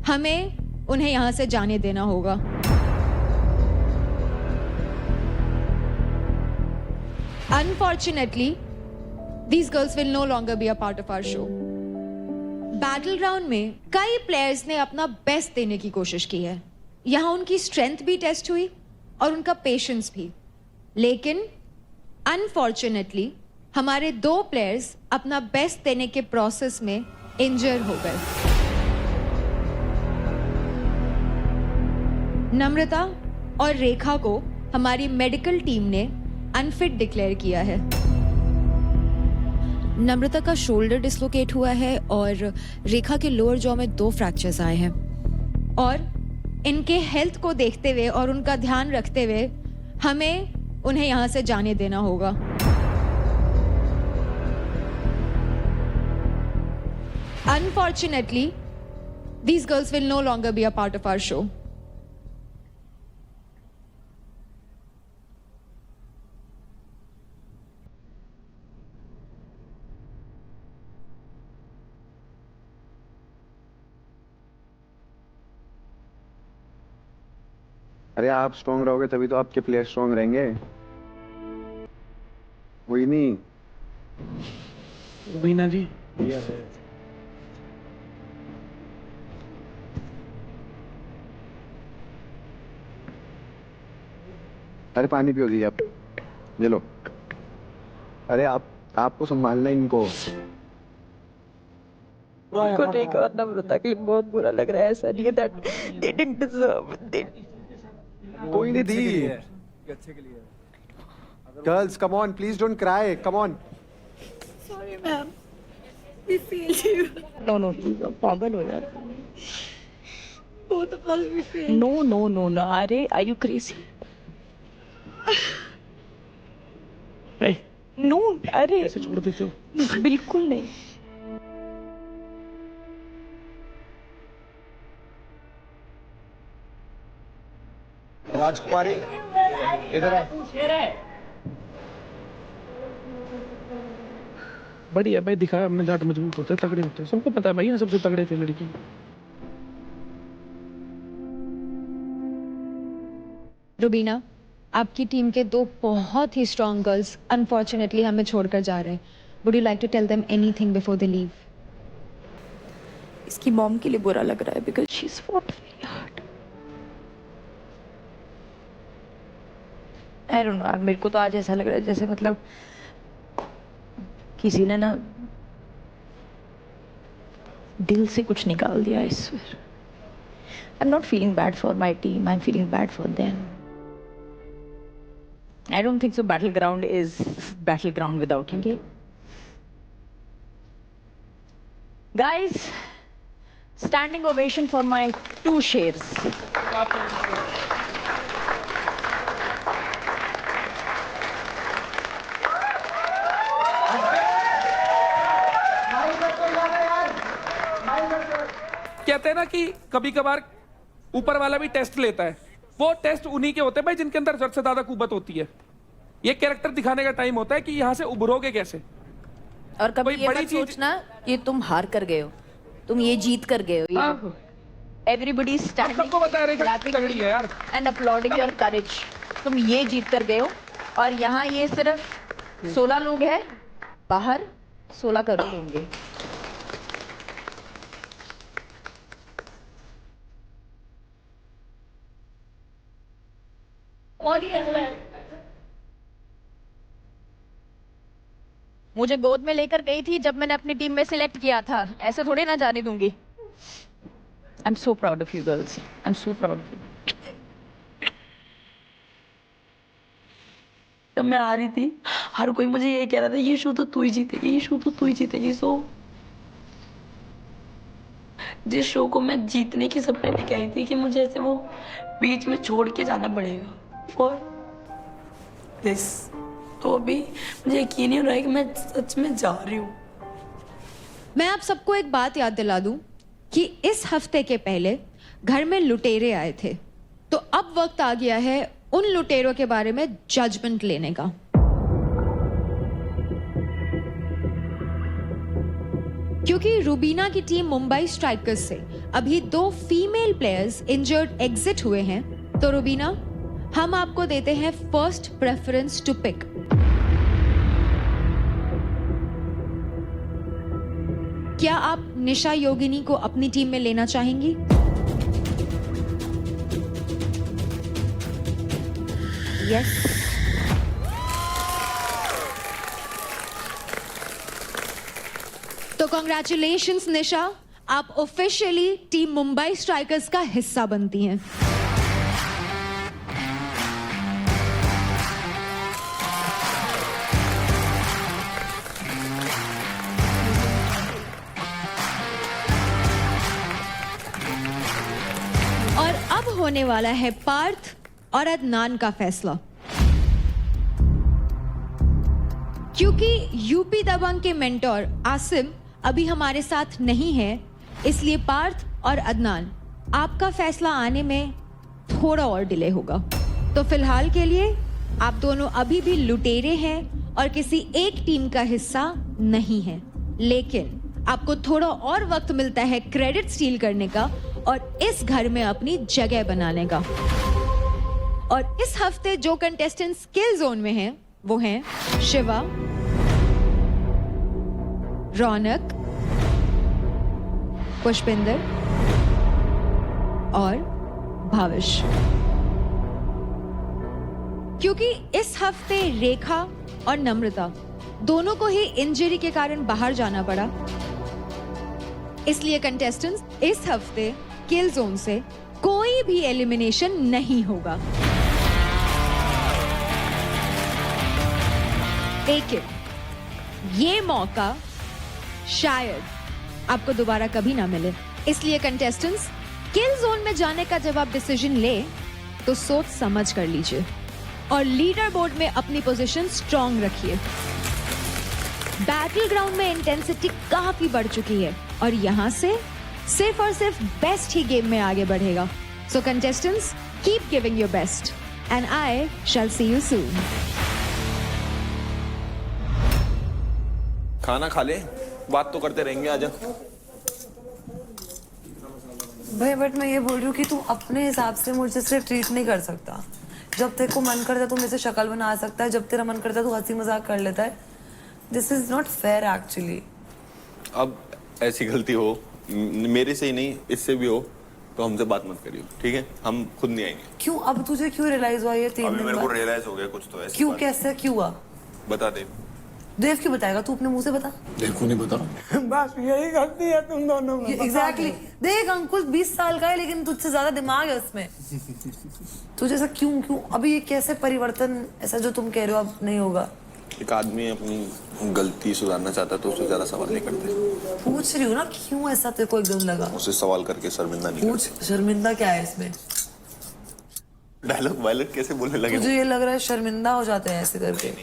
हमें उन्हें यहां से जाने देना होगा। Unfortunately, these girls will no longer be a part of our show. Battle ground में कई प्लेयर्स ने अपना बेस्ट देने की कोशिश की है। यहाँ उनकी स्ट्रेंथ भी टेस्ट हुई और उनका पेशेंस भी, लेकिन अनफॉर्चुनेटली हमारे 2 प्लेयर्स अपना बेस्ट देने के प्रोसेस में इंजर हो गए। नम्रता और रेखा को हमारी मेडिकल टीम ने अनफिट डिक्लेयर किया है। नम्रता का शोल्डर डिसलोकेट हुआ है और रेखा के लोअर जॉ में 2 फ्रैक्चर्स आए हैं। और इनके हेल्थ को देखते हुए और उनका ध्यान रखते हुए हमें उन्हें यहां से जाने देना होगा। Unfortunately, these girls will no longer be a part of our show. अरे आप स्ट्रॉन्ग रहोगे तभी तो आपके प्लेयर स्ट्रॉन्ग रहेंगे। वही नहीं वीना जी, अरे पानी पियो जी आप, ये लो। अरे आपको संभालना इनको। को रेखा और नम्रता के लिए बहुत बुरा लग रहा है। ऐसा नहीं है that they didn't deserve it. कोई नहीं दी। Girls come on, please don't cry, come on. Sorry ma'am, we failed you. No, पागल हो यार। Both of us we failed. No. अरे are you crazy? No, अरे ऐसे छोड़ देते हो? बिल्कुल नहीं। राजकुमारी इधर आ। बढ़िया भाई, दिखाया हमने जाट मजबूत होते तगड़े होते हैं, सबको पता है भाई, सबसे तगड़े थे लड़की। रुबीना, आपकी टीम के 2 बहुत ही स्ट्रॉन्ग गर्ल्स अनफॉर्चुनेटली हमें छोड़कर जा रहे हैं। Would you like to tell them anything before they leave? इसकी मॉम के लिए बुरा लग रहा है because she's fought very hard. I don't know, मेरे को तो आज ऐसा लग रहा है जैसे मतलब किसी ने ना दिल से कुछ निकाल दिया। I swear. I'm not feeling bad for my team. I'm feeling bad for them. I don't think so. Battleground is battleground without you. Okay. Guys, standing ovation for my 2 shares. कहते हैं ना कि कभी कभार ऊपर वाला भी टेस्ट लेता है। वो टेस्ट उन्हीं के होते हैं भाई जिनके अंदर जरूरत से ज्यादा कुव्वत होती है। ये कैरेक्टर दिखाने का टाइम होता है कि यहाँ से उभरोगे कैसे। और कभी ये मत सोचना कि तुम हार कर गए हो, तुम ये जीत कर गए हो। Everybody is standing, सबको बता रहे हैं तगड़ी है यार, and applauding your courage. तुम ये जीत कर गए हो और यहाँ ये सिर्फ 16 लोग हैं, बाहर 16 करोड़ होंगे। मुझे गोद में लेकर गई थी जब मैंने अपनी टीम में सिलेक्ट किया था, ऐसे थोड़ी ना जाने दूंगी। I'm so proud of you girls. I'm so proud of you. जब मैं आ रही थी हर कोई मुझे ये कह रहा था ये शो तो तू ही जीतेगी, ये शो तो तू ही जीतेगी। सो जिस शो को मैं जीतने की सब पहले कही थी कि मुझे ऐसे वो बीच में छोड़ के जाना पड़ेगा और दिस, तो अभी मुझे यकीन नहीं हो रहा है कि मैं सच में जा रही हूँ। मैं आप सबको एक बात याद दिला दूं कि इस हफ्ते के पहले घर में लुटेरे आए थे, तो अब वक्त आ गया है उन लुटेरों के बारे में जजमेंट लेने का। क्योंकि रुबीना की टीम मुंबई स्ट्राइकर्स से अभी 2 फीमेल प्लेयर्स इंजर्ड एग्जिट हुए हैं, तो रुबीना, हम आपको देते हैं फर्स्ट प्रेफरेंस टू पिक। क्या आप निशा योगिनी को अपनी टीम में लेना चाहेंगी? यस। तो कॉन्ग्रेचुलेशंस निशा, आप ऑफिशियली टीम मुंबई स्ट्राइकर्स का हिस्सा बनती हैं। और अब होने वाला है पार्थ और अदनान का फैसला। क्योंकि यूपी दबंग के मेंटोर आसिम अभी हमारे साथ नहीं है, इसलिए पार्थ और अदनान, आपका फैसला आने में थोड़ा और डिले होगा। तो फिलहाल के लिए आप दोनों अभी भी लुटेरे हैं और किसी एक टीम का हिस्सा नहीं है, लेकिन आपको थोड़ा और वक्त मिलता है क्रेडिट स्टील करने का और इस घर में अपनी जगह बनाने का। और इस हफ्ते जो कंटेस्टेंट स्किल जोन में हैं, वो हैं शिवा, रौनक, पुष्पिंदर और भाविश। क्योंकि इस हफ्ते रेखा और नम्रता दोनों को ही इंजरी के कारण बाहर जाना पड़ा, इसलिए कंटेस्टेंट्स इस हफ्ते किल जोन से कोई भी एलिमिनेशन नहीं होगा। लेकिन ये मौका शायद आपको दोबारा कभी ना मिले, इसलिए कंटेस्टेंट्स किल जोन में जाने का जब आप डिसीजन ले तो सोच समझ कर लीजिए और लीडर बोर्ड में अपनी पोजीशन स्ट्रॉन्ग रखिए। बैटल ग्राउंड में इंटेंसिटी काफी बढ़ चुकी है और यहाँ से सिर्फ और सिर्फ बेस्ट ही गेम में आगे बढ़ेगा। So contestants, keep giving your best and I shall see you soon. खाना खा ले, बात तो करते रहेंगे। आजा भाई, बट मैं ये बोल रही हूँ कि तू अपने हिसाब से मुझे सिर्फ ट्रीट नहीं कर सकता। जब तेरे को मन करता है तू मेरे से शक्ल बना सकता है, जब तेरा मन करता है तू हंसी मजाक कर लेता है। This is not fair actually. अब ऐसी गलती हो मेरे से ही नहीं, इससे भी हो तो हमसे बात मत करियो, ठीक है? हम खुद नहीं आएंगे। क्यों? अब तुझे क्यों रियलाइज हुआ ये 3 अभी दिन मेरे को बाद? रियलाइज हो गया कुछ तो ऐसी क्यों? बात। कैसे? क्यों हुआ? बता दे। देव क्यों बताएगा? तू अपने मुंह से बता। देव को नहीं पता। बस यही गलती है तुम दोनों में। एग्जैक्टली। देख अंकुश 20 साल का है लेकिन तुझसे ज्यादा दिमाग है उसमें। तुझे ऐसा क्यों? अभी ये कैसे परिवर्तन, ऐसा जो तुम कह रहे हो अब नहीं होगा? एक आदमी अपनी गलती सुधारना चाहता है तो उससे ज्यादा सवाल नहीं करते। पूछ रही हूँ ना, क्यों ऐसा तेरे को एकदम लगा? उससे सवाल करके शर्मिंदा नहीं पूछ, शर्मिंदा क्या है इसमें? डायलॉग वायलॉग कैसे बोलने लगे? मुझे ये लग रहा है शर्मिंदा हो जाते हैं ऐसे करके।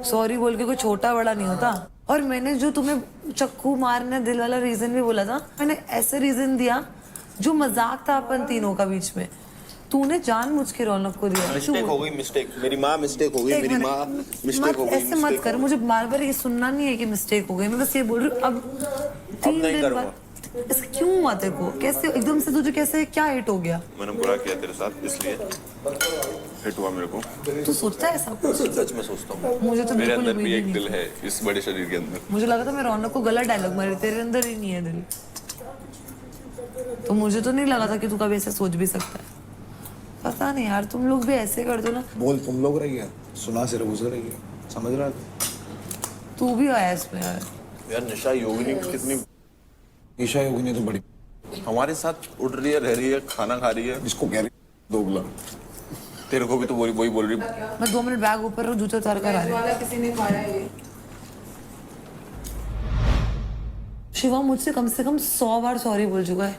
सॉरी बोल के कोई छोटा बड़ा नहीं होता। और मैंने जो तुम्हें चक्कू मारने दिल वाला रीजन भी बोला था, मैंने ऐसे रीजन दिया जो मजाक था अपन तीनों का बीच में। तूने जानबूझ के रौनक को दिया। मिस्टेक हो गई, मिस्टेक। मेरी माँ मिस्टेक हो गई, मेरी माँ मिस्टेक हो गई। ऐसे मत कर, मुझे बार बार ये सुनना नहीं है कि मिस्टेक हो गई। मैं बस ये बोल रही हूँ अब 3 दिन बाद ऐसा क्यों हुआ तेरे को? कैसे एकदम से तुझे कैसे क्या हिट हो गया? मैंने बुरा किया तेरे साथ इसलिए हिट हुआ मेरे को। तू सोचता है ऐसा? सच में सोचता हूँ। मुझे तो मेरे बिल्कुल अंदर भी उम्मीद एक ही दिल है इस बड़े शरीर के अंदर। मुझे लगा था मैं रौनक को गलत डायलॉग मारी, तेरे अंदर ही नहीं है दिल। तो मुझे तो नहीं लगा था कि तू कभी ऐसे सोच भी सकता है। पता नहीं यार, तुम लोग भी ऐसे कर दो ना। बोल तुम लोग रही है, सुना सिर्फ उसे रही है, समझ रहा है? तू भी आया इसमें यार। यार निशा योगिनी कितनी, ईशा योगिनी तो बड़ी हमारे साथ उड़ रही है, रह रही है, खाना खा रही है। जिसको कह रही दोगला। तेरे को भी तो वही बोल रही। मैं 2 मिनट बैग ऊपर रख, जूते उतार कर आ रही। किसी ने खाया ये। शिवा मुझसे कम से कम 100 बार सॉरी बोल चुका है।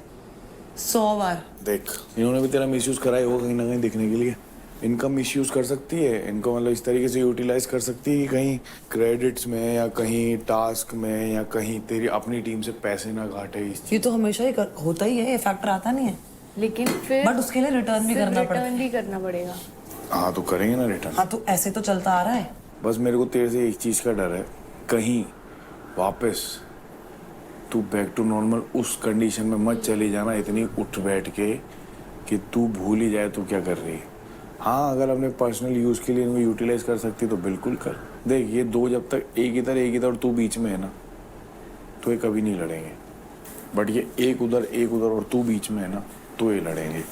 100 बार। देख, इन्होंने भी तेरा मिसयूज करा है वो कहीं ना कहीं दिखने के लिए। इनका मिसयूज कर सकती है, इनको मतलब इस तरीके से यूटिलाइज कर सकती है कि कहीं क्रेडिट्स में या कहीं टास्क में या कहीं तेरी अपनी टीम से पैसे ना घाटे। ये तो हमेशा ही होता ही है, ये फैक्टर आता नहीं है। लेकिन फिर बट उसके लिए रिटर्न भी करना पड़ेगा। रिटर्न भी करना पड़ेगा। हाँ तो करेंगे ना रिटर्न। हाँ तो ऐसे तो चलता आ रहा है। बस मेरे को तेरे से एक चीज का डर है, कहीं वापस तू बैक टू नॉर्मल उस कंडीशन में मत चली जाना इतनी उठ बैठ के कि तू भूल ही जाए तू क्या कर रही है। हाँ, अगर अपने पर्सनल यूज के लिए इनको यूटिलाइज कर सकती तो बिल्कुल कर। देख, ये दो जब तक एक इधर और तू बीच में है ना, तो ये कभी नहीं लड़ेंगे। बट ये एक उधर और तू बीच में है ना, तो ये लड़ेंगे।